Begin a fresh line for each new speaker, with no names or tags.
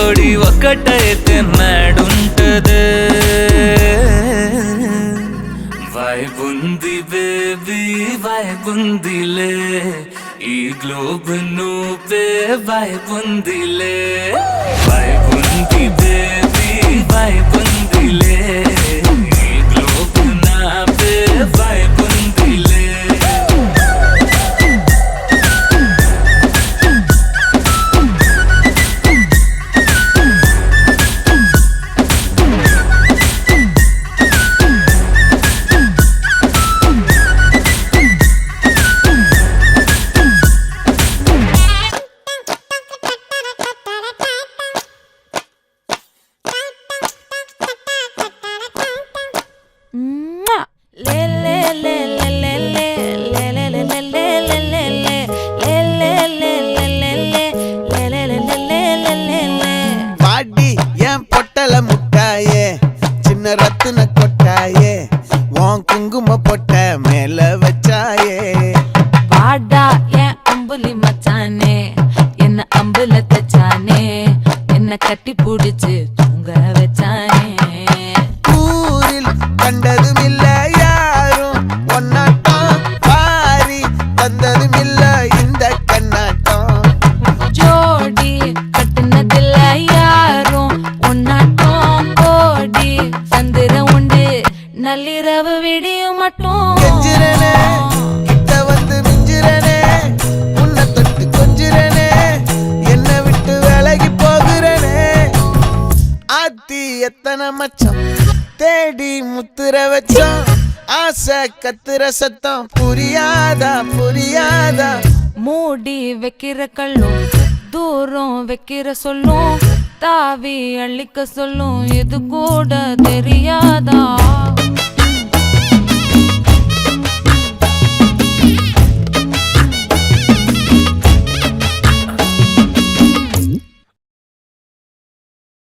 జోడి ఒక్కటైతే నాడుంటదే వైబుంది బేబీ వైబుందిలే ఈ గ్లోబ్ నువ్వే వైబుందిలే వైబుంది బేబీ వైబుందిలే ఈ గ్లోబ్ నావే వైబుందిలే
பாடி என் பொட்டல முட்டாயே சின்ன ரத்தின கொட்டாயே உன் குங்கும பொட்ட மேல வச்சாயே
வாடா என் அம்புலி மச்சானே என்ன அம்புல தச்சானே என்ன கட்டி புடிச்சு தூங்க வச்சானே
ஊரில் கண்டதும் இல்ல யாரும் ஒன்னாட்டம் பாரி வந்ததும் இல்ல இந்த கண்ணாட்டம்
ஜோடி கட்டுனதில்ல யாரும் ஒன்னாட்டம் கோடி சந்திர உண்டு நள்ளிரவு விடியும் மட்டும்
கெஞ்சிரனே கிட்ட வந்து மிஞ்சிரனே உன்னை தொட்டு கொஞ்சிரனே என்ன விட்டு விலகி போகிறனே ஆத்தி எத்தனை மச்சம் தேடி முத்துற வச்சோம் ஆசை கத்துற சத்தம் புரியாதா புரியாதா
மூடி வைக்கிற கள்ளும் தூரம் வைக்கிற சொல்லும் தாவி அள்ளிக்க சொல்லும் இது கூட தெரியாதா